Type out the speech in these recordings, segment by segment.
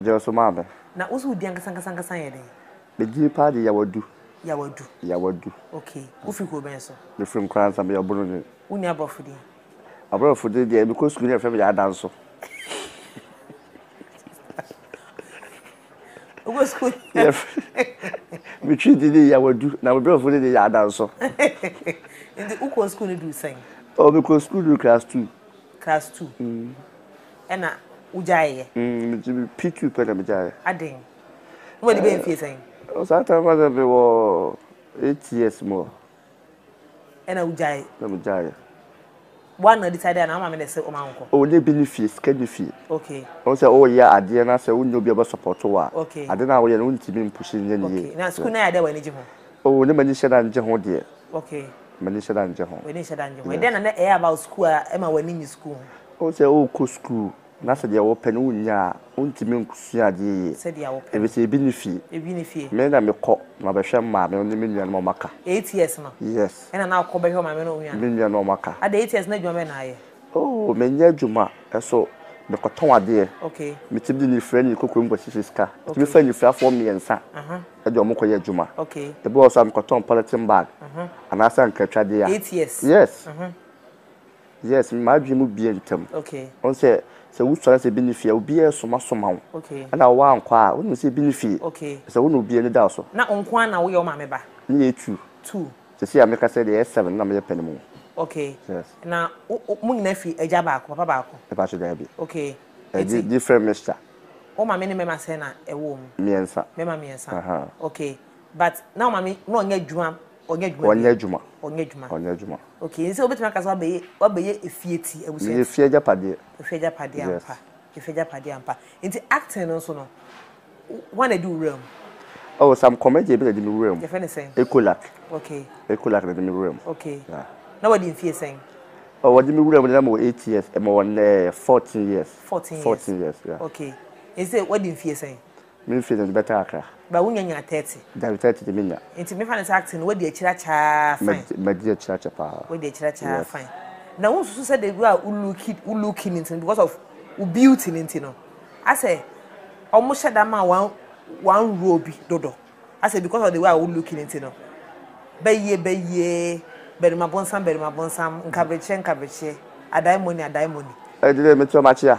Just mama. Na usu di ankasa yede. The G party ya wadu. Ya wadu. Okay. Ufi ko ben so. The film crowns am ya bunu. Uni abrofudi. Abrofudi dey because school na fam ya dance so. Ugo school. Me treat dey ya wadu. Na abrofudi dey ya dance so. In the uko school do sing. Oh, because school do class 2. Class 2. Ena ujaye. P2 pena me jaye. Aden. What be fie sing? O sa ta ma be wo 8 years more. Ena ujaye. Na me jaye. One no decide na ma me say o ma nko. O le benefits, benefit. Okay. O say o ya ade na say unyo bi be support wa. Okay. Ade na wo ye no ntimi mpushi nye nye. Okay. Na school na ya de wani je ho. O ne mani sheda nje ho de. Okay. Mani sheda nje ho. Wani sheda nje ho. E den na e about school e ma wani ni school. O say o ko school. Na se de wo pen unya untimi nkusua de. Se de wo pen. E be say benefit. E benefit. Me na me ko na be hwe ma me ne me nua no maka. 8 years no. Yes. Ena na ko be hwe ma me no nua. Me nua no maka. Ade 8 years na dwuma me na aye. Oh, me nya dwuma. Eso me ko ton ade. Okay. Me tibdi ni frɛ ni kokoro mbo sisiska. Me fa ni fra fo miensa. E de omko ye dwuma. Okay. E be also am ko ton polythene bag. Ana sa nkatwa de ya. 8 years. Yes. Yes, my dream would be intem. Okay. On say so say benefit obi e soma wo. Okay. Ana wa ankwa a wonu say benefit. Okay. So wonu obi ni da so. Na onkwa na wo ye o ma me ba. Ni 2. Se say America say the 7 na me penimu. Okay. Yes. Na mu nyina fi eja ba ko papa ba ko. E ba so da bi. Okay. Different mixture. O ma me ne mema say na e wo mu. Miensa. Mema miensa. Okay. But now ma me no nya dwuma, onya dwuma. Onya dwuma. Okay, so obetima kasa obeye efieti ebuso. Efie japade. Efie japade ampa. Inti acting no so no. When I do realm. Oh, some comedy be the room. You find saying? Ecolak. Okay. Ecolak the room. Okay. Yeah. Now what do you feel saying? Oh, what do you mean when I'm 8 years? I'm on 14 years. 14 years, yeah. Okay. Is it what do you feel saying? Me feel better akra. But when you're 30. That 30 the minya. Inti me find acting what the chiracha fine. Me the chiracha pa. What the chiracha fine. Now once you said they were looking into because of beauty into no. I say almost shut that man one robe dodo. I said because of the way I would looking into no. Beye, berima bonsam, nkabeche, adai money. I did me too much here.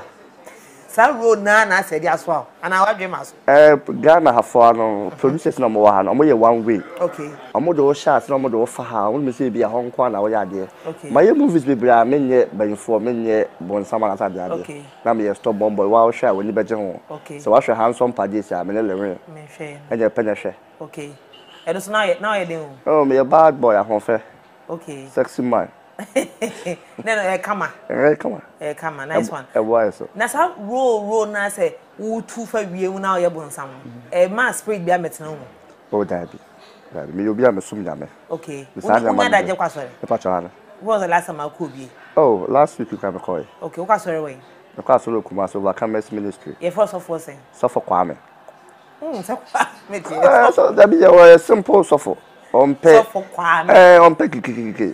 Sa road na said as well. And I want dreamers. Ghana have for no producers no more no more one way. Okay. Omo do shots no more do for ha. We say be a Hong Kong na we there. Okay. My movies be bra menye bayfo menye bonsam na sa there. Okay. Na me stop bomboy wa hwe we ni beje ho. Okay. So wa hwe handsome padis a me le lewe. Me hwe. Enye penye hwe. Okay. And so now you dey. Oh, me a bad boy a honfe. Okay. Sexy man. No, come on. Come on. Nice one. Why so? Na sa roll na say wo tu fa wie mu na o ye bonsam. Ma spirit bia metena wo. Oh, dabi. Me obi am sum nyame. Okay. Unya da je kwasore. E pa chana. When was the last time I could be? Oh, last week you can call. Okay, what kwasore we? The kwasore kuma so Commerce Ministry. Your first of all saying. Suffer kwame. So so that be a simple suffer. On pay. Suffer kwame. On pay kiki.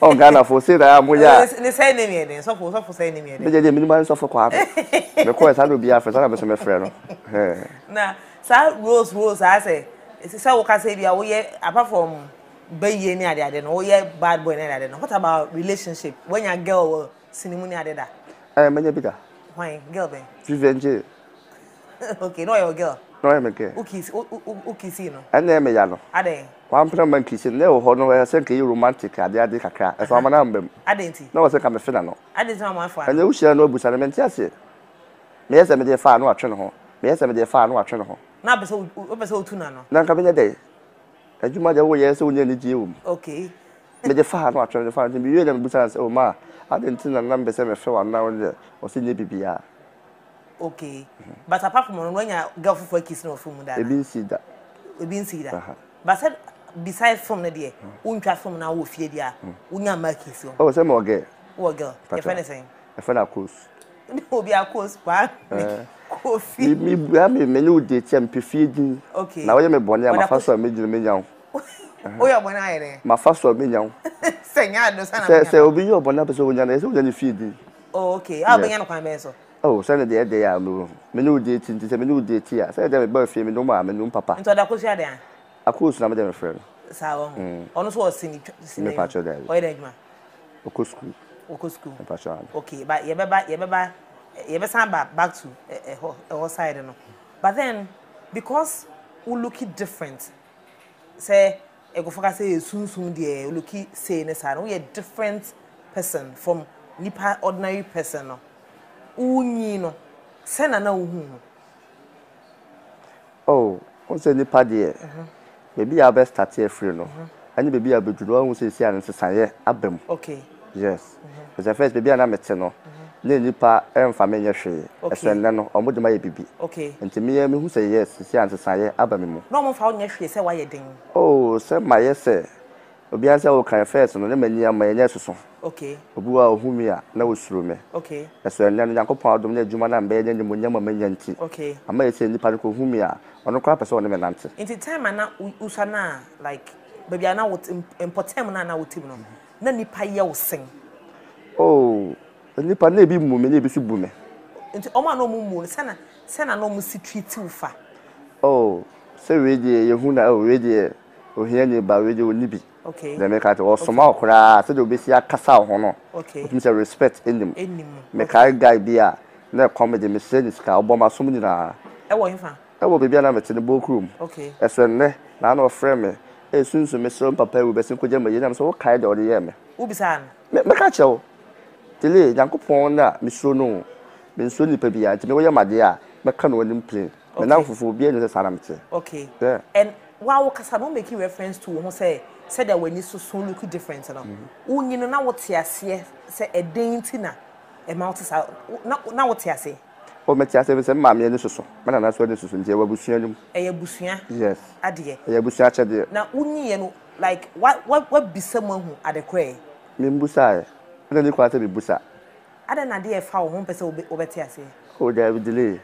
Oh, Ghana for say that I'm yeah. They say name then. Suffer say name then. The minimum suffer kwame. The course I will be after that be my friend. Na sa rose I say. It's say we can say bia we apart from baye ni ade no we bad boy ni ade no. What about relationship? When your girl sinimu ni ade da? Manya bida. Why girl be? Vivenje. Okay, no your girl. No em ke. O kisi no. Ana me ya no. Ade. One plan man kisi na ho no we say ke romantic ade kakra. E so amana mbem. Ade nti. Na we say ka me fina no. Ade nti ma fa. Ana wo hia no abusa na me ntia se. Me yesa me de fa no atwe no ho. Me yesa me de fa no atwe no ho. Na be so otu na no. Na nka me dey. Adwuma de wo yesa wo nya ni gie wo. Okay. Me de fa no atwe no fa me wie na me busa se o ma. Ade nti na be se me fe wa na wo de o se nye bibia. Okay. But apart from when your girl for kiss no from that. Ebi nsi da. But said besides from the there, untwa from na wo fie dia, unya market so. Oh, say mo girl. What girl? Your friend is saying. E fa na course. No be a course pa. Coffee. Me no dey tem pefie din. Okay. Na wo ye me bone ma fa so me gine me nya wo. O ya bone ayere. Ma fa so me nya wo. Senya do sana. Say obi yo bone be so wo nya na, say wo nya ni fie din. Oh, okay. I'll be no kwan be so. Oh, send the day I move. Menu dating, the menu date here. Say them birthday, me no ma, me no papa. Into the question there. Of course, I'm a friend. So, honestly, was seeing Me patcho there. Why did you? Oko school. Oko school. Patcho. Okay, but you ever send back to a side, no. But then, because we look it different, say, I go focus say soon there, we look it say in a we a different person from nipa ordinary person, no. No, send na uhu. Oh, what's the nipa there? Maybe I best start here free, no. And maybe I be to do say see and say abem. Okay. Yes. Because the first baby I met no. Ne nipa family hwe. Eso nne no, omo de ma ye bibi. Okay. Enti me who say yes, see and say abem mo. No mo fa onye hwe say why den. Oh, say my yes say. Obi an say o kan first no, ne mani am ye nyesoso. Okay. Obi wa ohumi a na wosuro me. Okay. Eso nne no Yakopon adom na adwuma na mbe ye ne munya ma manya nti. Okay. Ama ye say nipa ko ohumi a, ono kwa person ne me nante. Enti time na usana like baby ana what important na wotim no. Na nipa ye wo sing. Oh, nipa na ebi mu me na ebi su bu me. Enti o ma no mu sena no mu si treat ufa. Oh, say we dey ye hu na we dey ohia ni ba we dey oni bi. Okay. Dem make it o soma okra say dey obesi akasa ho no. Okay. It means respect enim. Enim. Me kai guy bia na comedy me say ni ska obo ma som ni na. E wo hinfa. E wo bebia na mete ne bookroom. Okay. Eso ne na na ofrem me. E sunsu me so papa we besin ko jama ye na so wo kai de o de ye me. Wo bisa Me ka chewo. Tele Yakopon na me so no. Me so ni pa bia nti me wo ye made a me ka no onim plane. Me na fufu bia ni say saramte. Okay. Yeah. And wow, kasa no make reference to who say that when you so look different no. Unyi no na what ase say e den ti na e mouth na what ase. O me tia say ma me ni soso. Me na so ni soso nti e wabusua nim. E busua. Yes. Ade. E busua chede. Na unyi no like what bisam ahu ade kra. Me mbusa e. Na ni kwata me busa. Ade na de e fa wo pese obeti ase. O da delay.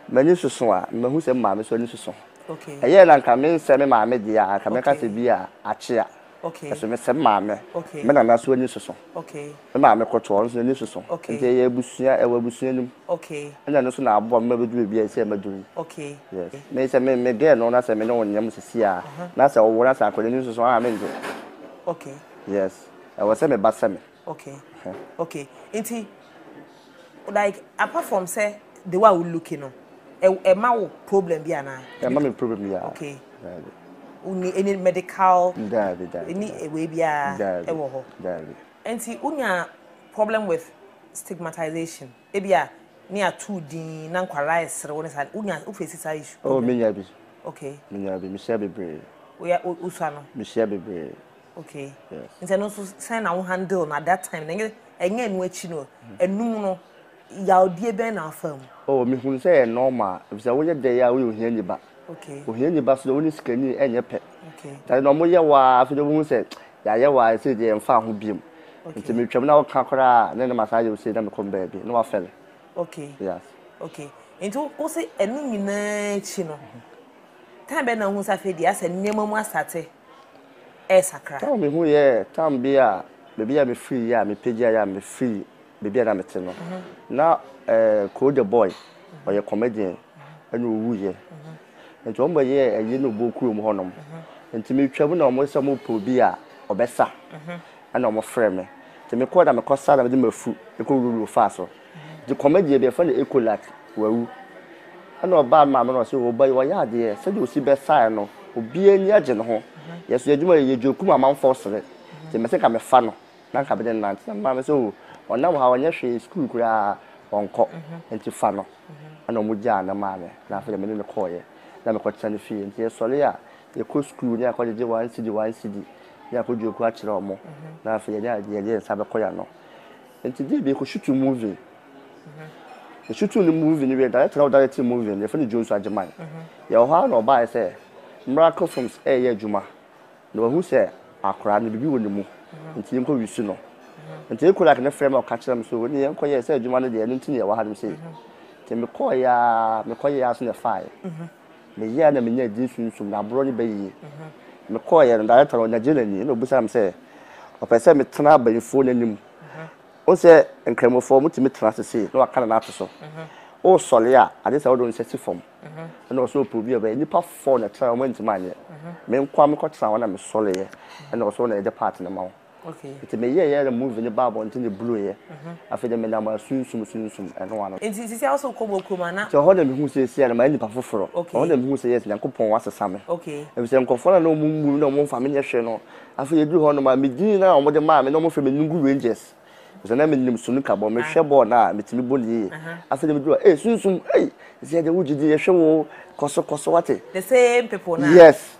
Me ni soso a me hu say ma me so ni soso. Okay. Eye na nka me nse me ma me dia ka me ka se bi a ache a. Okay. So me se ma me. Okay. Me na so ni soso. Okay. Me ma me kwoto so ni soso. Okay. Nti ye busua e wabusua nim. Okay. Anya no so na abo me bedu bi e se maduri. Okay. Yes. Me se me get no na se me no nyam sisi a. Na se wo na sa akwani ni soso a me nje. Okay. Yes. I was say me ba se me. Okay. Okay. Inti like apart from say the way we looking on e ma wo problem bi ana. E ma me problem ya. Okay. Any medical Daddy. any way bia e wo ho. Daddy. Enti unya problem with stigmatization. E bia ni atu din na nkwara esere woni sa unya u face sa issue. Oh, me nya bi. Okay. Me nya bi, me share bebre. We are uswa no. Me share bebre. Okay. Yes. Enti no so sign na wo handle na that time na enye enu achi no enum no ya odie ben na afam. Oh, me hu say normal. If say wo ye dey ya wo ohia ni ba. Okay. Ohia ni ba so wo ni skani enye pe. Okay. That no mo ye wa afi do hu say ya ye wa say dey emfa ho biem. Nti me twam na wo ka kora na na massage wo say na me come baby. No wa fele. Okay. Yes. Okay. Enti wo say enu nyina achi no. Time be na hu sa fe dia say nyema mu asate. Sakra. Tell me who ye, tam bia, baby me free ya, me page ya, me free, baby na me teno. Na call the boy, or your comedian, and you woo ye. And to omba ye a yino bookroom honum. And to me travel no more some pobia or bessa. And no more frame. To me call them a cost of them a foot, the cool rule fast. The comedian be a funny equal like, well, I know bad mamma or so, but you are dear, said you see best sign no, or be any agent home. Yes, you do you joke my force it. The message I'm a fan. Nan ka be den nan. Mamma so on now how anya hwe school kura on ko enti fa no. Ana mo ja na ma me. Na fa me ne ko ye. Na me ko tsan fi enti sole a ye ko school ni akọ je 1 cd. Ya ko joku a kire omo. Na fa ye ye sa be ko ya no. Enti dey be ko shoot movie. The shooting the movie ni we director movie ni fa ni Jones Ajeman. Ya ho ha no ba say Miracle Films ye adwuma. No who say akra na bibi woni mu nti enko wisu no nti e kula kana frame o ka kire am so woni enko ye say adwuma no de enu nti ne wa ha dem say nti me ko ya so na fire me ye na me nya di sunsun na bro ni bayi me ko ye na director na jena ni no busa am say o pese me tena banfo na nim o se enkramofo mutimi transese no aka na ato so o sole a ade se wodo nsesi fom na o so probi ba nipa fo na tra mo ntima anye me nkwa me kotra wona me sole ye na o so na de part na mawo okay it me ye the movie ni babo nti ne blue ye afede me na ma sunsum eno wano nti sisi also komo kuma na so ho na me hu se sia na ma nipa foforo okay. ho na me hu se yes Nyankopon wasesa me okay e se nkofo na no mummu na mo fa me nye hwe no afede du ho no ma me din na o mo de ma me no mo fe me nungu Rangers so na me nim sunu ka bo me hwe bo na metimi bo ni afede me du sunsum sia de wujidi ye hwe wo koso wate the same people na yes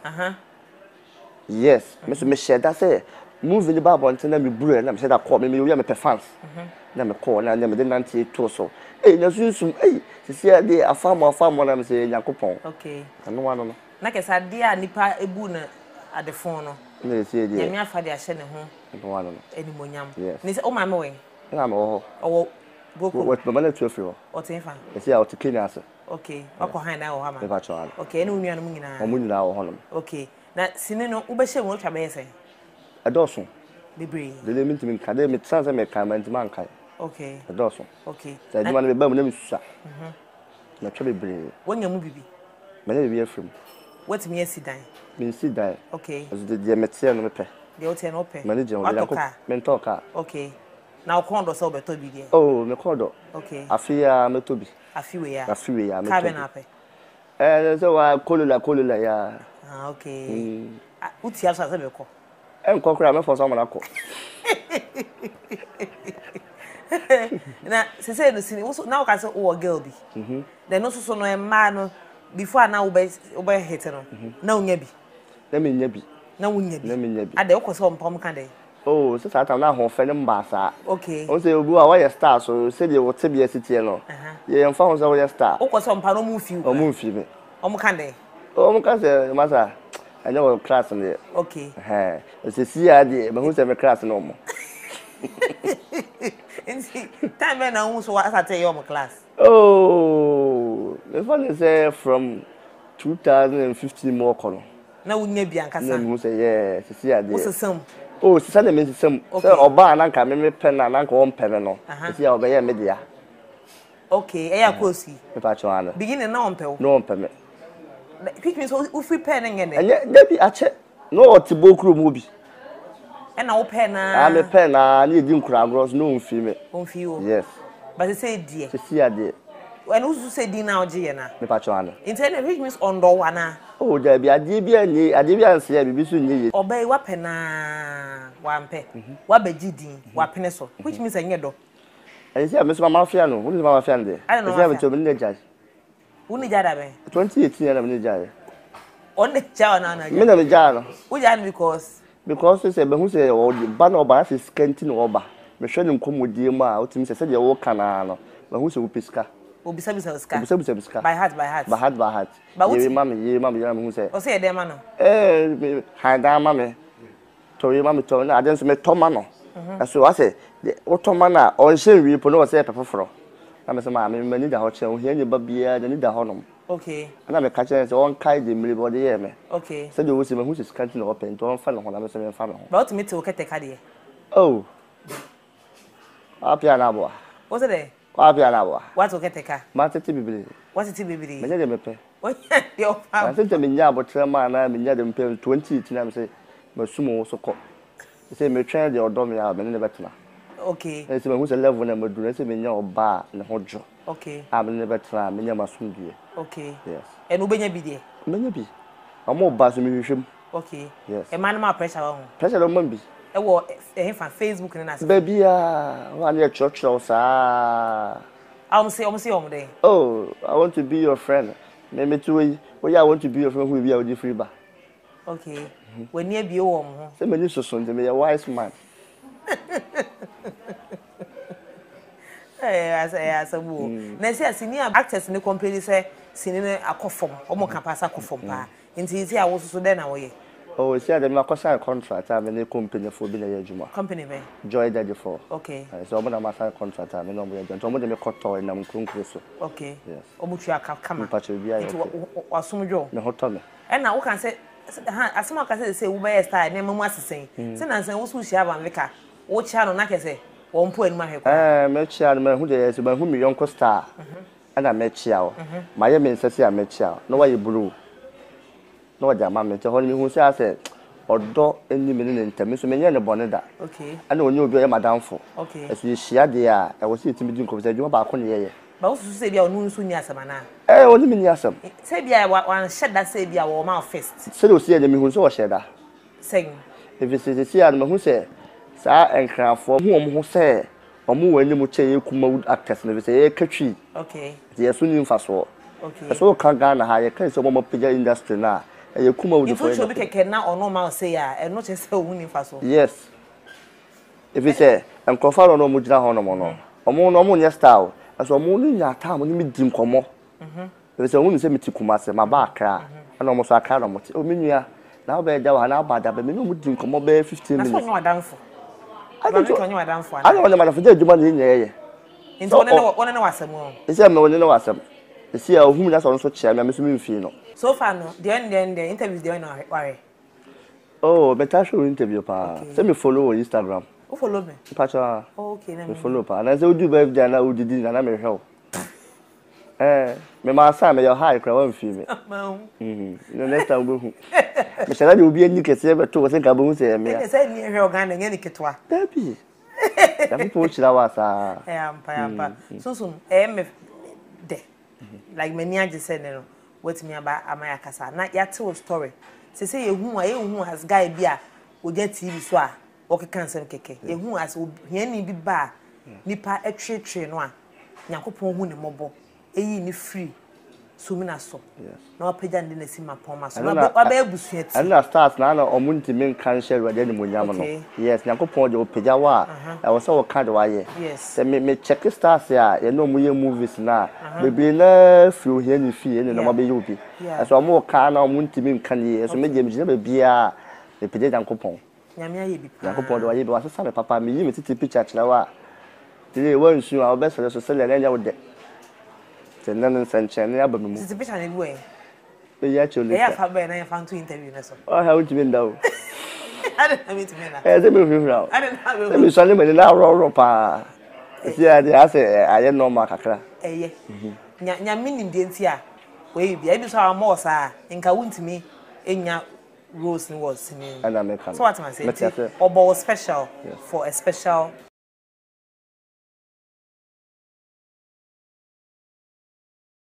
yes me share that say movie the Bible until me blue na me say that call me we me fans na me call na me dey nanti to so na sunsum sisi dey afamo na me say Yakopon okay no one no na kesa dey a nipa ebu na adefon no na say dey yemi afade ahye ne ho no one no enimonyam ni say o ma me we na me ho owo boko what no man to feel o tin fa e say out Kenya ase okay akọ han na o ha ma me ba cho okay ene unua no nyina o nyina wo ho no okay na sine no wo be hye mo twa be yese adoso bebre de me ntimi ka de me transa me ka man ntimi ankai okay adoso okay say de man be ba mu na me susa na twa bebre wonya mu bibi me na be afrim what me asidan me si dai okay as de me tie no me pe de o tie no pe me je o de me talk okay na o kondo so be to bi de oh me kodo okay afia me to bi afiwe ya me to ka be na pe so wa kolula ya okay uti afsa se be ko kokra me for so na ko na se say no sini na o ka say o girl bi then no so no e ma no before na wo be hit no na unya bi na me nya bi ade wo ko so mpom ka de oh so sa ta na ho fe ne mbasa okay o se obu a wa star so se de wo te bi asitie no ye mfa ho so wa star wo ko so mpa no mu fi o mu fi me o mu ka de o mu ka se masa anya wo class ne okay se si ya de me hu se me class no mo nti time na hu so wa sa te yo mo class oh me fun say from 2015 more kono na wunya bi ankasa na me hu say yeah se si ya de wo sesam oh sisa na me sisam say oba na nka me pen na nka won pen no se ya oba ye me dia okay eya kosi me pa cho ana beginning na on pe no on pe me quick means u free pen ngene enye debi ache no otibokru mu bi e na wo pen na me pen na na edi nkura gross no on fi me on fi o yes but say die se si ya de when you say di na oje ye na me pa cho ana internet which means on do wana oh debi ade bi anyi ade bi anse ya bibi so nyi ye obey wa pen na wa mpe wa beji din wa pen so which means enye do I say me so mafia no who is mafia de I say me to me ne judge who ni jada be 2018 na me ne judge on the chawa na me na me judge no who jada because say be hu say o ba na oba say skanti na oba me hwe ne nkomodie mu a otimi say de wo kana no me hu say wo pesika obisa ska obisa by heart ye mama ya me hu say o say dem ma no ha da mama to ye mama to na aden so me to ma no so I say o to ma na on hye wi po no say pepeforo na me say ma me ni da ho che o hie ni ba bia da ni da ho no okay na me ka che say on kai de miri body ye me okay say de wo say me hu say skanti na open to on fa no ho na me say me fa no ho but me to kete ka de oh apia na bo o say de apia na bo what to kete ka ma tete bibili what tete bibili me nye de me pe o de o fa I think me nya abotre ma na me nya de me pe 2018 na me say me sumo so ko say me try de odom ya me ne betena okay say me hu say level na me du say me nya oba ne hojo okay me ne betena me nya masundie okay yes and ubenya bi de me nya bi amo ba so me hwehwem okay yes e man ma pressure wa pressure man bi e wo e fa Facebook na na baby wa na church sa say dey oh I want to be your friend me too we I want to be your friend who be our free ba okay when near bi wo mo say me ni so me a wise man asabu na say senior actors ni company say sini na akofom omo kapasa akofom pa nti isi awo so dey na wo ye oh see them na sign contract am na company for bi na ye juma company be joy daddy for okay so omo na sign contract am no mo ye don omo de me koto na mkrunkru so okay yes omo tu aka kama pacho bi ayo wasumjo me hoto me na wo kan say asema ka say wo be star na mamu asesen say na nsan wo su hia ban veka wo chia no na kese Won po anima hekwa. Mechia no mahu de so mahu mi yonko star. Ana mechia o. Maye me nsese a mechia. No wa ye blue. No wa jama me che ho ni hu se ase odo eni me ne ntem so menye ne bone da. Okay. Ana onye obi o ye madamfo. Okay. Eso ye hia de a e wo se itimi di nko se adwuma ba ko ne ye. Ba wo susu se bia onu nso ni asema na. Oni mi ni asem. Se bia wan sheda se bia wo ma first. Se do se ye me hu so wo sheda. Sing. If it is here, mahu se sa enkrafo hu ho se omo wani mu che ye kuma actors na se ye katwi. Okay. Ye so ni mfaso. Okay. So kan Ghana ha ye kan se mo pija industry na ye kuma wudi for. If you be keke na ono ma say ya, e no che se hu ni mfaso. Yes. If you say enkofa no mo gina ho no mo no. Omo no mo nya style. Aso omo ni nya ta mo ni mi dim komo. If you say se meti kuma se ma ba akra. Ana omo so akra no mo ti. O menua na obe da wa na ba da be me no mo dim komo be 15 minutes. Na so nyo adamfo. I don't know adamfo. I don't want to adwuma na nyeye. Into one na wasem o. Ese me one na wasem. Ese a ohum na so so chia me so mfii no. So far no, the interviews the one ware. Oh, better show interview pa. Say me follow on Instagram. Who follow me? Pacha. Okay, na me follow pa. Na say we do birthday na we didi na me hwe. Me ma sa me your high kra wan fii me. No next time we hu. Me say na obi anyi kese be to se ka bo hu se me. E say ni hwe organ na ni ketwa. Baby. Ya me po chira wa sa. Ampa. So me de. Like many aje say no. What me about amaya kasa. Na ya tell story. Say ye hu as guy bia oja TV so a okeka nsem keke. Ye hu as hiani bi ba nipa etwetwe no a Yakopon hu ne mobo. Eyi ni free. Sumina so. Yes. Na opagya ndi na sima poma so. Na ba ebusu ati. And na start na na omunti men kan share we dey ni monyam no. Yes, Yakopon de opagya wa. E wo so wo ka de wa ye. Yes. Se me check stars ya, ye no moye movies na. Bebre na free here ni fie ni na ma be yobi. So omo ka na omunti men kan ye. So me je me be bia e pagya Yakopon. Nyame aye bi. Yakopon de wa ye be wa sesa me papa me yi me titi picture kira wa. Tire wa nsu a obesere so sele na nya wo de. Tenan sanchen ya bamu. Titi picture na bi Be ya chole. Ya fa be na ya fa to interview na so. Oh, how would you been down? I don't have it me na. Say me feel. I don't have it. Say me swale me na ro pa. See I say aye normal kakra. Eye. Nya minim de nti a. We bia bi so am sa nka wuntimi enya rose ni was ni. And I make. So what am I saying? Obo special for a special